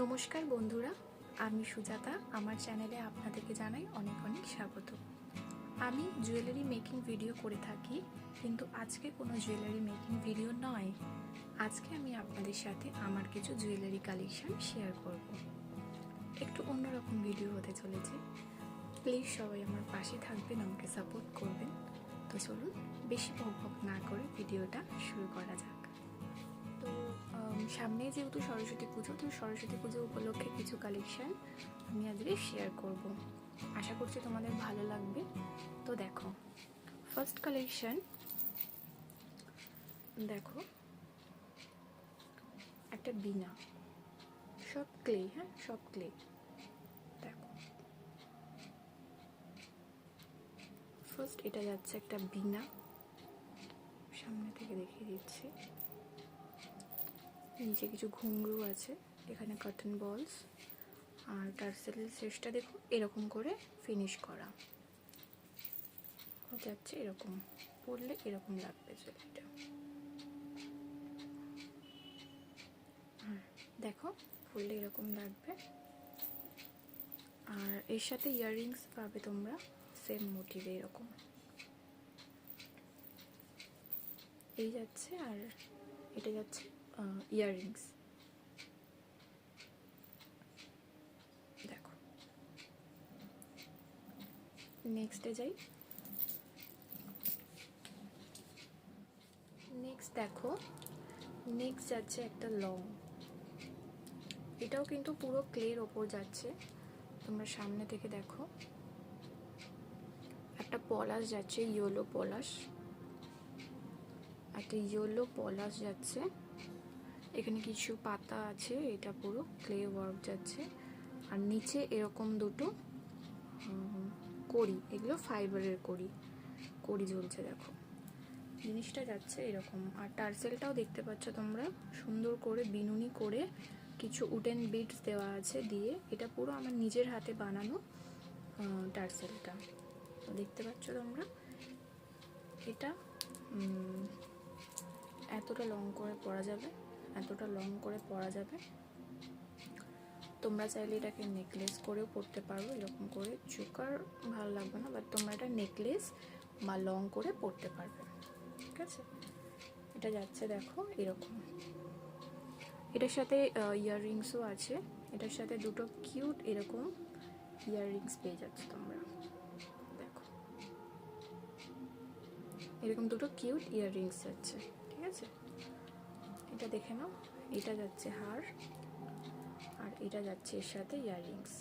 নমস্কার বন্ধুরা, আমি সুজাতা। আমার চ্যানেলে আপনাদেরকে জানাই অনেক অনেক স্বাগত। আমি জুয়েলারি মেকিং ভিডিও করে থাকি, কিন্তু আজকে কোনো জুয়েলারি মেকিং ভিডিও নয়। আজকে আমি আপনাদের সাথে আমার কিছু জুয়েলারি কালেকশন শেয়ার করব। একটু অন্যরকম ভিডিও হতে চলেছে। প্লিজ সবাই আমার পাশে থাকবেন, আমাকে সাপোর্ট করবেন। তো চলুন বেশি বকবক না করে ভিডিওটা শুরু করা যাক। তো সামনে যেহেতু সরস্বতী পুজো, তো সরস্বতী পুজো উপলক্ষে কিছু কালেকশন আমি আজকে শেয়ার করব। আশা করছি তোমাদের ভালো লাগবে। তো দেখো, ফার্স্ট কালেকশন দেখো, একটা বীণা, সব ক্লে। হ্যাঁ, সব ক্লে। দেখো, ফার্স্ট এটা যাচ্ছে একটা বীণা, সামনে থেকে দেখিয়ে দিচ্ছি। নিচে কিছু ঘুঙরু আছে, এখানে কটন বলস, আর টার্সেলের শেষটা দেখো এরকম করে ফিনিশ করা যাচ্ছে। এরকম পরলে এরকম লাগবে জুয়েলারিটা। দেখো, পরলে এরকম লাগবে। আর এর সাথে ইয়াররিংস পাবে তোমরা সেম মোটিভে, এরকম এই যাচ্ছে। আর এটা যাচ্ছে ইয়াররিংস। দেখো, নেক্সটে যাই। নেক্সট দেখো, নেক্সট যাচ্ছে একটা লং। এটাও কিন্তু পুরো ক্লের ওপর যাচ্ছে। তোমরা সামনে থেকে দেখো, একটা পলাশ যাচ্ছে, ইয়েলো পলাশ, একটা ইয়েলো পলাশ যাচ্ছে। এখানে কিছু পাতা আছে, এটা পুরো ক্লে ওয়ার্ক যাচ্ছে। আর নিচে এরকম দুটো কড়ি, এগুলো ফাইবারের কড়ি ঝুলছে। দেখো, জিনিসটা যাচ্ছে এরকম। আর টার্সেলটাও দেখতে পাচ্ছ তোমরা, সুন্দর করে বিনুনি করে কিছু উডেন বিডস দেওয়া আছে দিয়ে। এটা পুরো আমার নিজের হাতে বানানো টার্সেলটা, দেখতে পাচ্ছ তোমরা। এটা এতটা লং করে পরা যাবে, এতটা লং করে পরা যাবে। তোমরা চাইলে এটাকে নেকলেস করেও পরতে পারো, এরকম করে। চোকার ভালো লাগবে না, বাট তোমরা এটা নেকলেস বা লং করে পরতে পারবে। ঠিক আছে, এটা যাচ্ছে দেখো এরকম। এটার সাথে ইয়াররিংসও আছে। এটার সাথে দুটো কিউট এরকম ইয়াররিংস পেয়ে যাচ্ছে তোমরা। দেখো, এরকম দুটো কিউট ইয়াররিংস যাচ্ছে। ঠিক আছে, এটা দেখে নাও। এটা যাচ্ছে হার, আর এটা যাচ্ছে এর সাথে ইয়াররিংস।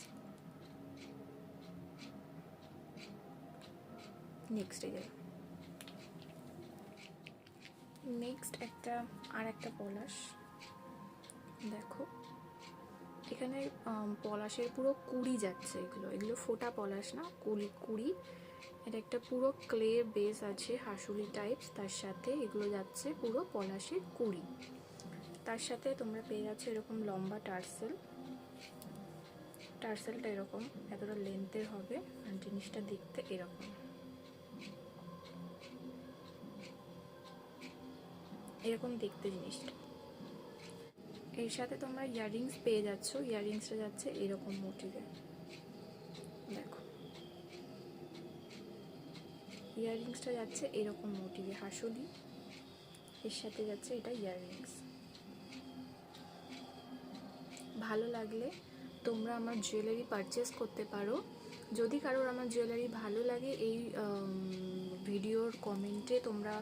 নেক্সটে যাই। নেক্সট আর একটা পলাশ। দেখো, এখানে পলাশের পুরো কুড়ি যাচ্ছে। এগুলো ফোটা পলাশ না, কুড়ি। এটা একটা পুরো ক্লে বেস আছে, হাসুলি টাইপস। তার সাথে এগুলো যাচ্ছে পুরো পলাশের কুড়ি। তার সাথে তোমরা পেয়ে যাচ্ছ এরকম লম্বা টার্সেলটা এরকম এতটা লেন্থের হবে। আর জিনিসটা দেখতে এরকম, এরকম দেখতে জিনিসটা। এর সাথে তোমরা ইয়াররিংস পেয়ে যাচ্ছ। ইয়াররিংসটা যাচ্ছে এরকম মোটিভে। দেখো, ইয়াররিংসটা যাচ্ছে এরকম মোটিভে, হাসুলি। এর সাথে যাচ্ছে এটা ইয়াররিংস। ভালো লাগলে তোমরা আমার জুয়েলারি পারচেস করতে পারো। যদি কারোর আমার জুয়েলারি ভালো লাগে, এই ভিডিওর কমেন্টে তোমরা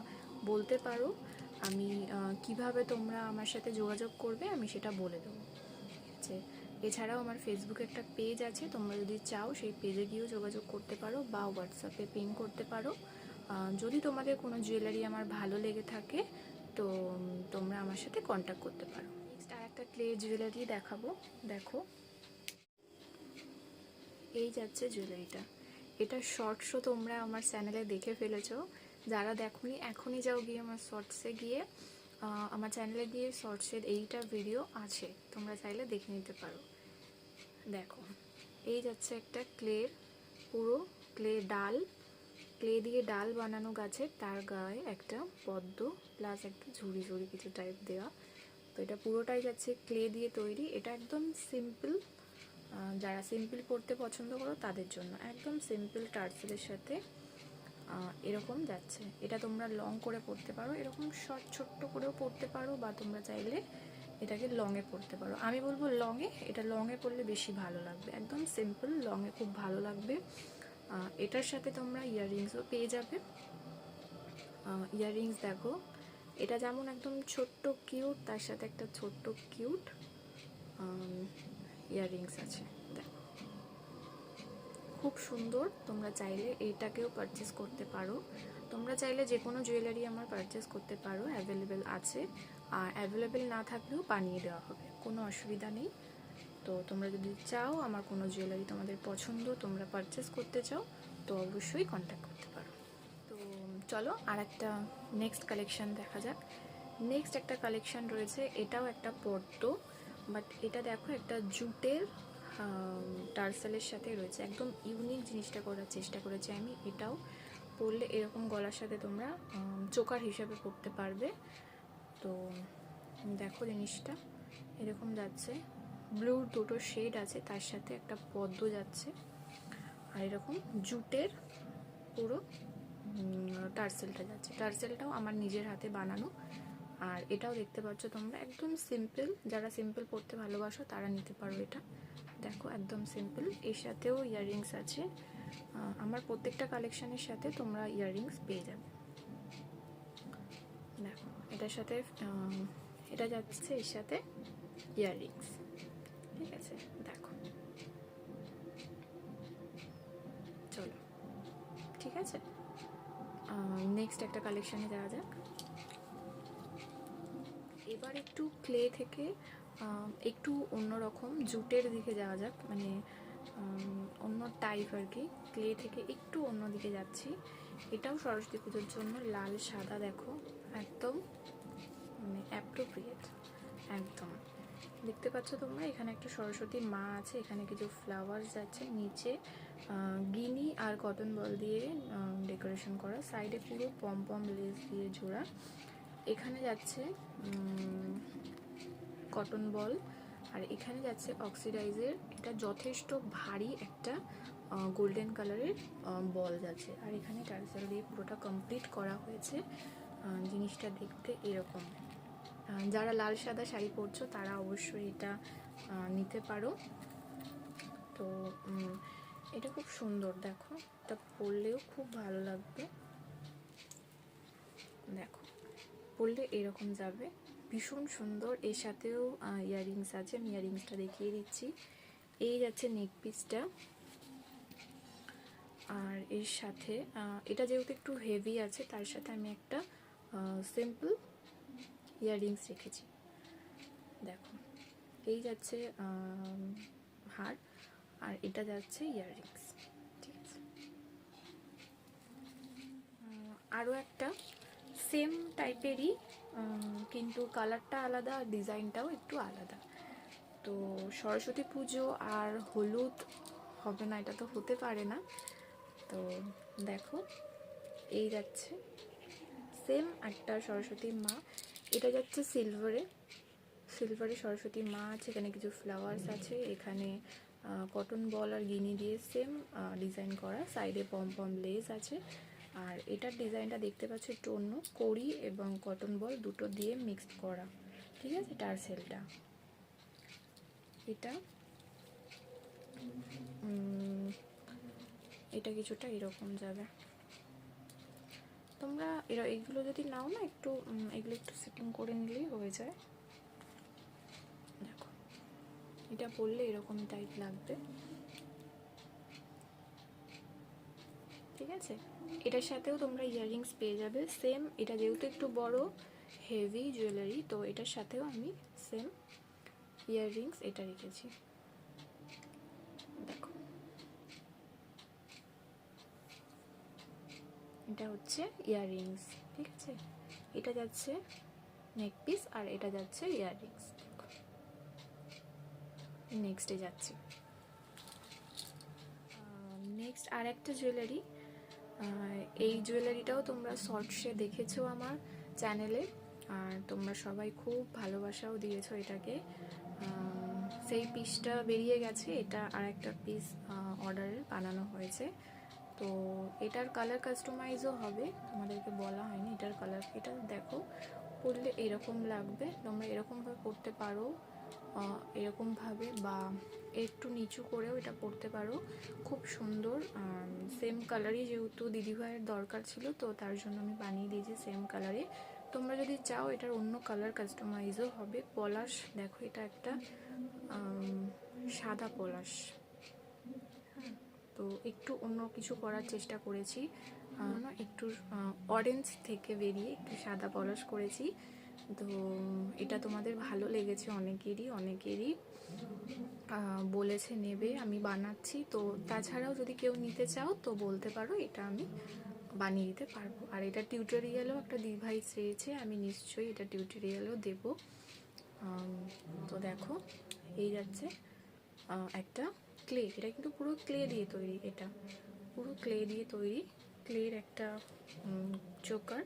বলতে পারো। আমি কিভাবে তোমরা আমার সাথে যোগাযোগ করবে আমি সেটা বলে দেবো। ঠিক আছে, এছাড়াও আমার ফেসবুকে একটা পেজ আছে, তোমরা যদি চাও সেই পেজে গিয়েও যোগাযোগ করতে পারো, বা হোয়াটসঅ্যাপে পিন করতে পারো। যদি তোমাদের কোনো জুয়েলারি আমার ভালো লেগে থাকে, তো তোমরা আমার সাথে কন্ট্যাক্ট করতে পারো। নেক্সট আর একটা ক্লে জুয়েলারি দেখাবো। দেখো, এই যাচ্ছে জুয়েলারিটা। এটা শর্টসও তোমরা আমার চ্যানেলে দেখে ফেলেছো। যারা দেখোনি, এখনই যাও গিয়ে আমার শর্টসে গিয়ে, আমার চ্যানেলে গিয়ে শর্টসের এইটা ভিডিও আছে, তোমরা চাইলে দেখে নিতে পারো। দেখো, এই যাচ্ছে একটা পুরো ক্লে দিয়ে ডাল বানানো গাছের, তার গায়ে একটা পদ্ম প্লাস একটা ঝুড়ি কিছু টাইপ দেওয়া। তো এটা পুরোটাই যাচ্ছে ক্লে দিয়ে তৈরি। এটা একদম সিম্পল, যারা সিম্পল পরতে পছন্দ করো তাদের জন্য একদম সিম্পল টার্সেলের সাথে এরকম যাচ্ছে। এটা তোমরা লং করে পরতে পারো, এরকম শর্ট ছোট্ট করেও পরতে পারো, বা তোমরা চাইলে এটাকে লংয়ে পরতে পারো। আমি বলবো লংয়ে, এটা লংয়ে পরলে বেশি ভালো লাগবে। একদম সিম্পল, লংয়ে খুব ভালো লাগবে। এটার সাথে তোমরা ইয়াররিংসও পেয়ে যাবে। ইয়াররিংস দেখো, এটা যেমন একদম ছোট্ট কিউট, তার সাথে একটা ছোট্ট কিউট ইয়াররিংস আছে, দেখো খুব সুন্দর। তোমরা চাইলে এইটাকেও পারচেস করতে পারো। তোমরা চাইলে যে কোনো জুয়েলারি আমার পারচেস করতে পারো, অ্যাভেলেবেল আছে। আর অ্যাভেলেবেল না থাকলেও বানিয়ে দেওয়া হবে, কোনো অসুবিধা নেই। তো তোমরা যদি চাও আমার কোনো জুয়েলারি তোমাদের পছন্দ, তোমরা পারচেস করতে চাও, তো অবশ্যই কন্ট্যাক্ট করতে পারো। তো চলো আর একটা নেক্সট কালেকশান দেখা যাক। নেক্সট একটা কালেকশান রয়েছে, এটাও একটা পদ্ম, বাট এটা দেখো একটা জুটের টার্সেলের সাথে রয়েছে। একদম ইউনিক জিনিসটা করার চেষ্টা করেছি আমি। এটাও পরলে এরকম গলার সাথে তোমরা চোকার হিসাবে পরতে পারবে। তো দেখো জিনিসটা এরকম যাচ্ছে, ব্লুর দুটো শেড আছে, তার সাথে একটা পদ্ম যাচ্ছে, আর এরকম জুটের পুরো টার্সেলটা যাচ্ছে। টার্সেলটাও আমার নিজের হাতে বানানো। আর এটাও দেখতে পাচ্ছ তোমরা, একদম সিম্পল, যারা সিম্পল পরতে ভালোবাসো তারা নিতে পারো এটা। দেখো একদম সিম্পল, এর সাথেও ইয়াররিংস আছে। আমার প্রত্যেকটা কালেকশানের সাথে তোমরা ইয়াররিংস পেয়ে যাবে। দেখো এটার সাথে এটা যাচ্ছে এর সাথে ইয়াররিংস, ঠিক আছে। দেখো চলো ঠিক আছে, নেক্সট একটা কালেকশানে যাওয়া যাক। এবার একটু ক্লে থেকে একটু অন্যরকম জুটের দিকে যাওয়া যাক, মানে অন্য টাইপ আর কি। ক্লে থেকে একটু অন্য দিকে যাচ্ছি। এটাও সরস্বতী পুজোর জন্য লাল সাদা, দেখো একদম মানে অ্যাপ্রোপ্রিয়েট একদম। দেখতে পাচ্ছ তোমরা, এখানে একটা সরস্বতী মা আছে, এখানে কিছু ফ্লাওয়ার্স আছে, নিচে গিনি আর কটন বল দিয়ে ডেকোরেশন করা, সাইডে পুরো পম পম লেস দিয়ে জোড়া। এখানে যাচ্ছে কটন বল, আর এখানে যাচ্ছে অক্সিডাইজের, এটা যথেষ্ট ভারী একটা গোল্ডেন কালারের বল যাচ্ছে। আর এখানে টার্সেল দিয়ে পুরোটা কমপ্লিট করা হয়েছে। জিনিসটা দেখতে এরকম। যারা লাল সাদা শাড়ি পরছো তারা অবশ্যই এটা নিতে পারো। তো এটা খুব সুন্দর, দেখো এটা পরলেও খুব ভালো লাগবে। দেখো পরলে এরকম যাবে, ভীষণ সুন্দর। এর সাথেও ইয়াররিংস আছে, আমি ইয়াররিংসটা দেখিয়ে দিচ্ছি। এই যাচ্ছে নেক পিসটা, আর এর সাথে এটা যেহেতু একটু হেভি আছে, তার সাথে আমি একটা সিম্পল ইয়াররিংস রেখেছি। দেখো এই যাচ্ছে হার, আর এটা যাচ্ছে ইয়াররিংস, ঠিক আছে। আরও একটা সেম টাইপেরই, কিন্তু কালারটা আলাদা, ডিজাইনটাও একটু আলাদা। তো সরস্বতী পুজো আর হলুদ হবে না, এটা তো হতে পারে না। তো দেখো এই যাচ্ছে সেম একটা সরস্বতী মা, এটা যাচ্ছে সিলভারে সরস্বতী মা আছে, এখানে কিছু ফ্লাওয়ার্স আছে, এখানে কটন বল আর গিনি দিয়ে সেম ডিজাইন করা, সাইডে পম পম লেস আছে। আর এটার ডিজাইনটা দেখতে পাচ্ছ একটু অন্য, কড়ি এবং কটন বল দুটো দিয়ে মিক্সড করা, ঠিক আছে। টার্সেলটা এটা কিছুটা এরকম যাবে। তোমরা এইগুলো যদি নাও না, একটু এগুলো একটু সেটিং করে নিলেই হয়ে যায়। দেখো এটা পরলে এরকম টাইপ লাগবে, ঠিক আছে। এটার সাথেও তোমরা ইয়াররিংস পেয়ে যাবে সেম। এটা যেহেতু একটু বড় হেভি জুয়েলারি, তো এটার সাথেও আমি সেম ইয়াররিংস এটা রেখেছি। দেখো এটা হচ্ছে ইয়াররিংস, ঠিক আছে। এটা যাচ্ছে নেক পিস, আর এটা যাচ্ছে ইয়াররিংস। নেক্সটে যাচ্ছি। নেক্সট আর একটা জুয়েলারি, এই জুয়েলারিটাও তোমরা শর্টসে দেখেছো আমার চ্যানেলে। আর তোমরা সবাই খুব ভালোবাসাও দিয়েছো এটাকে। সেই পিসটা বেরিয়ে গেছে, এটা আর একটা পিস অর্ডারে বানানো হয়েছে। তো এটার কালার কাস্টমাইজও হবে, তোমাদেরকে বলা হয়নি এটার কালার। এটা দেখো পরলে এরকম লাগবে, তোমরা এরকমভাবে পরতে পারো, এরকমভাবে বা একটু নিচু করেও এটা পরতে পারো, খুব সুন্দর। সেম কালারই যেহেতু দিদিভাইয়ের দরকার ছিল, তো তার জন্য আমি বানিয়ে দিয়েছি সেম কালারে। তোমরা যদি চাও এটার অন্য কালার কাস্টমাইজও হবে। পলাশ দেখো, এটা একটা সাদা পলাশ, তো একটু অন্য কিছু করার চেষ্টা করেছি, একটু অরেঞ্জ থেকে বেরিয়ে একটু সাদা পলাশ করেছি। তো এটা তোমাদের ভালো লেগেছে অনেকেরই বলেছে নেবে, আমি বানাচ্ছি। তো তাছাড়াও যদি কেউ নিতে চাও তো বলতে পারো, এটা আমি বানিয়ে দিতে পারবো। আর এটা টিউটোরিয়ালও একটা দিদিভাই চেয়েছে, আমি নিশ্চয়ই এটা টিউটোরিয়ালও দেবো। তো দেখো এই যাচ্ছে একটা ক্লে, এটা কিন্তু পুরো ক্লে দিয়ে তৈরি, এটা পুরো ক্লে দিয়ে তৈরি, ক্লের একটা চোকার।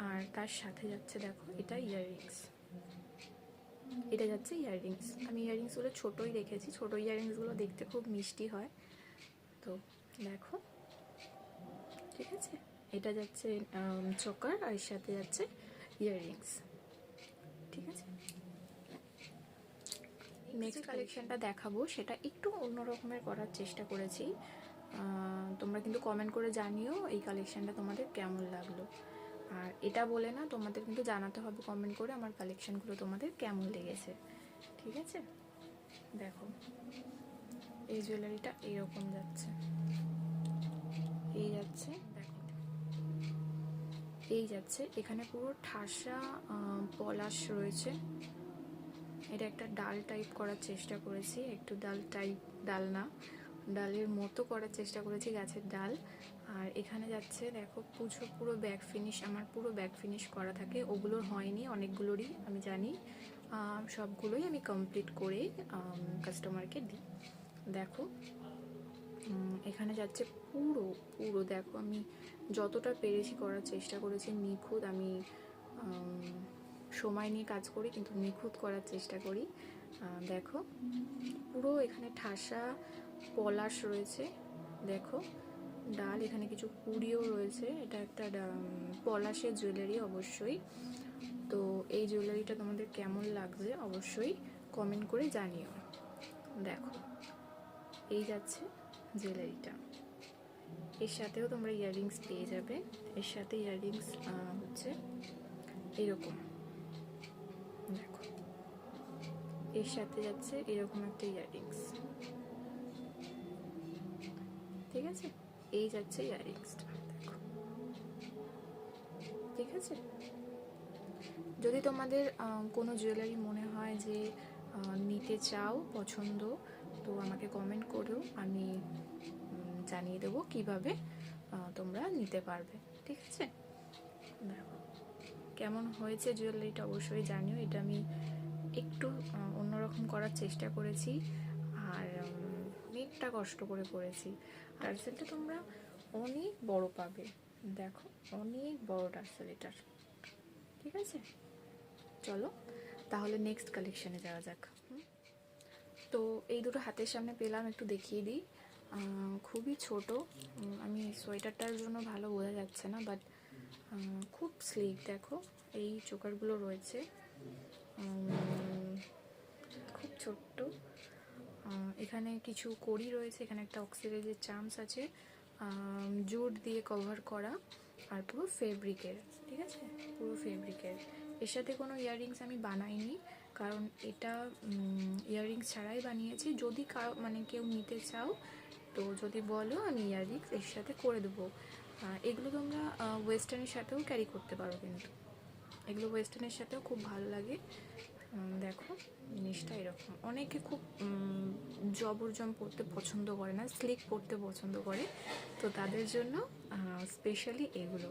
আর তার সাথে যাচ্ছে দেখো এটা ইয়াররিংস, এটা যাচ্ছে ইয়াররিংস। আমি ইয়াররিংসগুলো ছোটোই রেখেছি, ছোটো ইয়াররিংসগুলো দেখতে খুব মিষ্টি হয়। তো দেখো, ঠিক আছে, এটা যাচ্ছে চোকার আর এর সাথে যাচ্ছে ইয়াররিংস, ঠিক আছে। নেক্সট কালেকশনটা দেখাবো, সেটা একটু অন্য রকমের করার চেষ্টা করেছি। তোমরা কিন্তু কমেন্ট করে জানিও এই কালেকশনটা তোমাদের কেমন লাগলো। আর এটা বলে না, তোমাদের কিন্তু জানাতে হবে কমেন্ট করে আমার কালেকশনগুলো তোমাদের কেমন লেগেছে, ঠিক আছে। দেখো এই জুয়েলারিটা এইরকম যাচ্ছে, এই যাচ্ছে, দেখো এই যাচ্ছে, এখানে পুরো ঠাসা পলাশ রয়েছে। এটা একটা ডাল টাইপ করার চেষ্টা করেছি, একটু ডাল টাইপ, ডাল না, ডালের মতো করার চেষ্টা করেছি, গাছের ডাল। আর এখানে যাচ্ছে দেখো পুরো ব্যাক ফিনিশ, আমার পুরো ব্যাক ফিনিশ করা থাকে, ওগুলোর হয়নি অনেকগুলোরই আমি জানি, সবগুলোই আমি কমপ্লিট করে কাস্টমারকে দিই। দেখো এখানে যাচ্ছে পুরো পুরো দেখো, আমি যতটা পেরেছি করার চেষ্টা করেছি নিখুঁত। আমি সময় নিয়ে কাজ করি কিন্তু নিখুঁত করার চেষ্টা করি। দেখো পুরো এখানে ঠাসা পলাশ রয়েছে, দেখো ডাল, এখানে কিছু কুড়িও রয়েছে। এটা একটা পলাশের জুয়েলারি অবশ্যই। তো এই জুয়েলারিটা তোমাদের কেমন লাগছে অবশ্যই কমেন্ট করে জানিও। দেখো এই যাচ্ছে জুয়েলারিটা, এর সাথেও তোমরা ইয়াররিংস পেয়ে যাবে। এর সাথে ইয়াররিংস হচ্ছে এরকম, দেখো এর সাথে যাচ্ছে এরকম একটা ইয়াররিংস, ঠিক আছে। এই যাচ্ছে ইয়াররিংসটা, দেখো, ঠিক আছে। যদি তোমাদের কোনো জুয়েলারি মনে হয় যে নিতে চাও, পছন্দ, তো আমাকে কমেন্ট করো, আমি জানিয়ে দেবো কিভাবে তোমরা নিতে পারবে, ঠিক আছে। দেখো কেমন হয়েছে জুয়েলারিটা অবশ্যই জানিও। এটা আমি একটু অন্যরকম করার চেষ্টা করেছি, আর অনেকটা কষ্ট করে করেছি। টার্সেলটা তোমরা অনেক বড় পাবে, দেখো অনেক বড় টার্সেল এটার, ঠিক আছে। চলো তাহলে নেক্সট কালেকশানে যাওয়া যাক। তো এই দুটো হাতের সামনে পেলাম, একটু দেখিয়ে দিই। খুবই ছোট, আমি সোয়েটারটার জন্য ভালো বোঝা যাচ্ছে না, বাট খুব স্লিক। দেখো এই চোকারগুলো রয়েছে, খুব ছোট্ট। এখানে কিছু কড়ি রয়েছে, এখানে একটা অক্সিডাইজের চামচ আছে, জুট দিয়ে কভার করা, আর পুরো ফেব্রিকের, ঠিক আছে, পুরো ফেব্রিকের। এর সাথে কোনো ইয়াররিংস আমি বানাইনি, কারণ এটা ইয়াররিংস ছাড়াই বানিয়েছি। যদি মানে কেউ নিতে চাও তো যদি বলো, আমি ইয়াররিংস এর সাথে করে দেবো। এগুলো তোমরা ওয়েস্টার্নের সাথেও ক্যারি করতে পারো, কিন্তু এগুলো ওয়েস্টার্নের সাথেও খুব ভালো লাগে। দেখো জিনিসটা এরকম, অনেকে খুব জবরজম পরতে পছন্দ করে না, স্লিক পরতে পছন্দ করে, তো তাদের জন্য স্পেশালি এগুলো।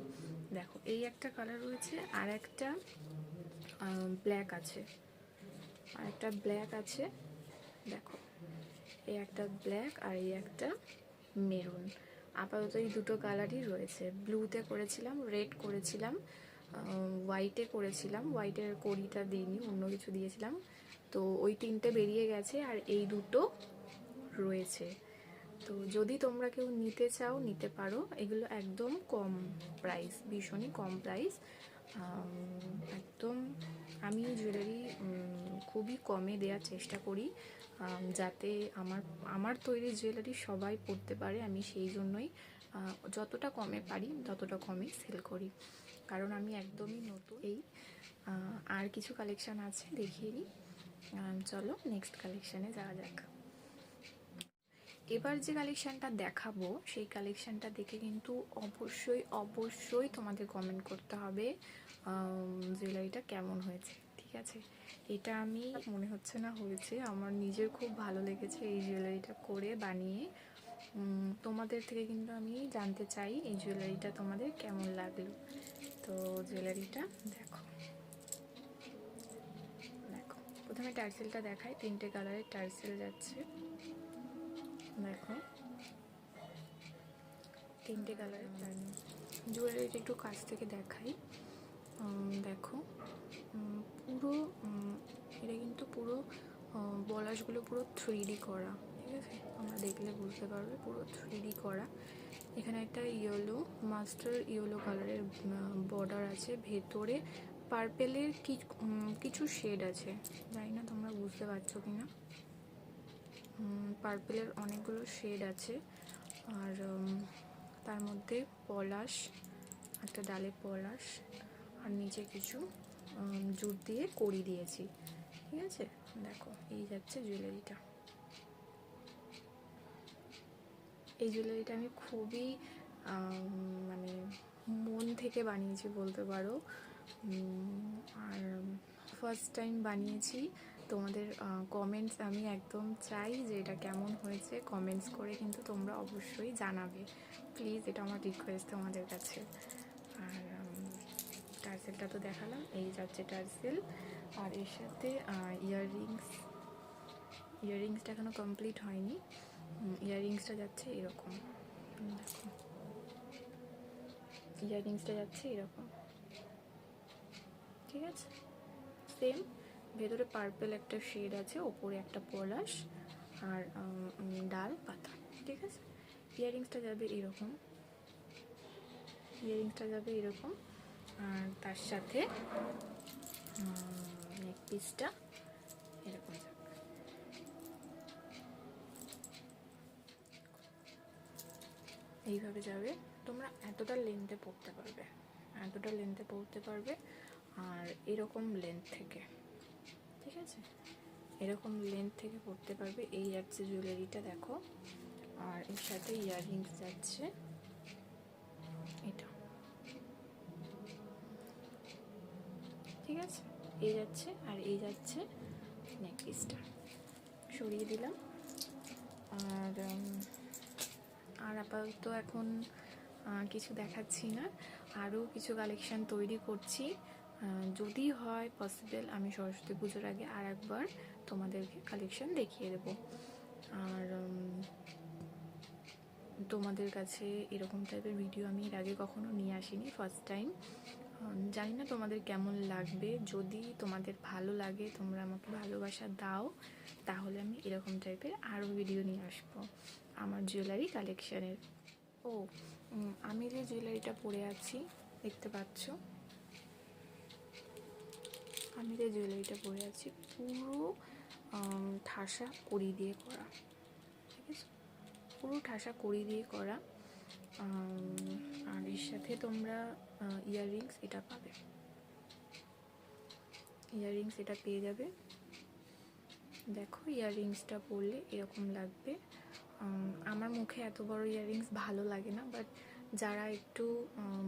দেখো এই একটা কালার রয়েছে, আর একটা ব্ল্যাক আছে, আর একটা ব্ল্যাক আছে, দেখো এই একটা ব্ল্যাক আর এই একটা মেরুন। আপাতত এই দুটো কালারই রয়েছে। ব্লুতে করেছিলাম, রেড করেছিলাম, হোয়াইটে করেছিলাম, হোয়াইটের কড়িটা দিইনি, অন্য কিছু দিয়েছিলাম। তো ওই 3টে বেরিয়ে গেছে আর এই 2টো রয়েছে। তো যদি তোমরা কেউ নিতে চাও নিতে পারো। এগুলো একদম কম প্রাইস, ভীষণই কম প্রাইস। একদম আমি জুয়েলারি খুবই কমে দেওয়ার চেষ্টা করি, যাতে আমার তৈরি জুয়েলারি সবাই পরতে পারে। আমি সেই জন্যই যতটা কমে পারি ততটা কমে সেল করি, কারণ আমি একদমই নতুন। এই আর কিছু কালেকশান আছে, দেখিয়ে নিই। চলো নেক্সট কালেকশানে যাওয়া যাক। এবার যে কালেকশানটা দেখাবো সেই কালেকশানটা দেখে কিন্তু অবশ্যই তোমাদের কমেন্ট করতে হবে জুয়েলারিটা কেমন হয়েছে, ঠিক আছে? এটা আমি মনে হচ্ছে না হয়েছে, আমার নিজের খুব ভালো লেগেছে এই জুয়েলারিটা করে বানিয়ে। তোমাদের থেকে কিন্তু আমি জানতে চাই এই জুয়েলারিটা তোমাদের কেমন লাগলো। তো জুয়েলারিটা দেখো, প্রথমে টার্সেলটা দেখাই। 3টে কালারের টার্সেল যাচ্ছে, দেখো 3টে কালারের জুয়েলারিটা একটু কাছ থেকে দেখাই। দেখো পুরো এটা কিন্তু পুরো বলাশগুলো পুরো 3D করা, ঠিক আছে? তোমরা দেখলে বুঝতে পারবে পুরো 3D করা। এখানে একটা মাস্টার ইয়েলো কালারের বর্ডার আছে, ভেতরে পার্পেলের কিছু শেড আছে, জানি না তোমরা বুঝতে পারছো কিনা। পার্পেলের অনেকগুলো শেড আছে, আর তার মধ্যে পলাশ, একটা ডালে পলাশ, আর নিচে কিছু জুট দিয়ে কড়ি দিয়েছি, ঠিক আছে? দেখো এই যাচ্ছে জুয়েলারিটা। এই জুয়েলারিটা আমি খুবই মানে মন থেকে বানিয়েছি বলতে পারো, আর ফার্স্ট টাইম বানিয়েছি। তোমাদের কমেন্টস আমি একদম চাই যে এটা কেমন হয়েছে, কমেন্টস করে কিন্তু তোমরা অবশ্যই জানাবে প্লিজ, এটা আমার রিকোয়েস্ট তোমাদের কাছে। আর টার্সেলটা তো দেখালাম, এই যাচ্ছে টার্সেল, আর এর সাথে ইয়াররিংসটা এখনো কমপ্লিট হয়নি। ইয়াররিংসটা যাচ্ছে এরকম, দেখো ইয়াররিংসটা যাচ্ছে এরকম, ঠিক আছে? সেম ভেতরে পার্পেল একটা শেড আছে, ওপরে একটা পলাশ আর ডাল পাতা, ঠিক আছে? ইয়াররিংসটা যাবে এরকম, আর তার সাথে নেক পিসটা এরকম যাবে। এইভাবে যাবে। তোমরা এতটা লেন্থে পড়তে পারবে, আর এরকম লেন্থ থেকে, ঠিক আছে? এরকম লেন্থ থেকে পড়তে পারবে। এই যাচ্ছে জুয়েলারিটা, দেখো। আর এর সাথে ইয়াররিংস যাচ্ছে এটা, ঠিক আছে? এই যাচ্ছে, আর এই যাচ্ছে নেক পিসটা। সরিয়ে দিলাম। আর আপাতত এখন কিছু দেখাচ্ছি না, আরও কিছু কালেকশান তৈরি করছি। যদি হয় পসিবল আমি সরস্বতী পুজোর আগে আর একবার তোমাদেরকে কালেকশান দেখিয়ে দেবো। আর তোমাদের কাছে এরকম টাইপের ভিডিও আমি এর আগে কখনো নিয়ে আসিনি, ফার্স্ট টাইম। জানি না তোমাদের কেমন লাগবে। যদি তোমাদের ভালো লাগে, তোমরা আমাকে ভালোবাসা দাও, তাহলে আমি এরকম টাইপের আরও ভিডিও নিয়ে আসবো আমার জুয়েলারি কালেকশানের। আমি যে জুয়েলারিটা পরে আছি দেখতে পাচ্ছ, পুরো ঠাসা কড়ি দিয়ে করা, ঠিক আছে? পুরো ঠাসা কড়ি দিয়ে করা। আর এর সাথে তোমরা ইয়াররিংস এটা পাবে, ইয়াররিংস এটা পেয়ে যাবে। দেখো ইয়াররিংসটা পরলে এরকম লাগবে। আমার মুখে এত বড় ইয়াররিংস ভালো লাগে না, বাট যারা একটু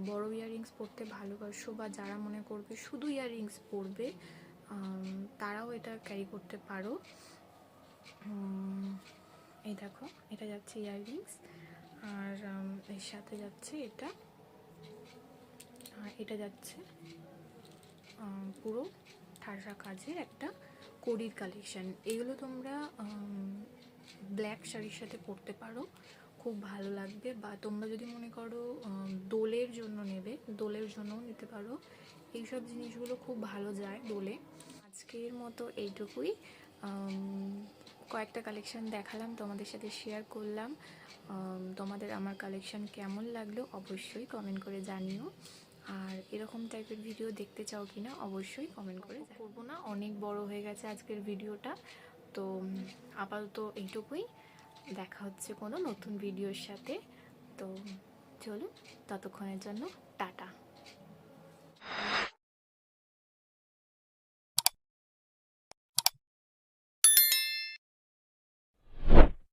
বড় ইয়াররিংস পরতে ভালোবাসো, বা যারা মনে করবে শুধু ইয়াররিংস পরবে, তারাও এটা ক্যারি করতে পারো। এই দেখো এটা যাচ্ছে ইয়াররিংস, আর এর সাথে যাচ্ছে এটা, আর এটা যাচ্ছে পুরো ঠাসা কাজের একটা কড়ির কালেকশান। এগুলো তোমরা ব্ল্যাক শাড়ির সাথে পরতে পারো, খুব ভালো লাগবে। বা তোমরা যদি মনে করো দোলের জন্য নেবে, দোলের জন্যও নিতে পারো। এইসব জিনিসগুলো খুব ভালো যায় দোলে। আজকের মতো এইটুকুই। কয়েকটা কালেকশান দেখালাম, তোমাদের সাথে শেয়ার করলাম। তোমাদের আমার কালেকশান কেমন লাগলো অবশ্যই কমেন্ট করে জানিও। আর এরকম টাইপের ভিডিও দেখতে চাও কি না অবশ্যই কমেন্ট করে করবো না, অনেক বড় হয়ে গেছে আজকের ভিডিওটা। তো আপাতত এইটুকুই, দেখা হচ্ছে কোনো নতুন ভিডিওর সাথে। তো চলুন, ততক্ষণের জন্য টাটা।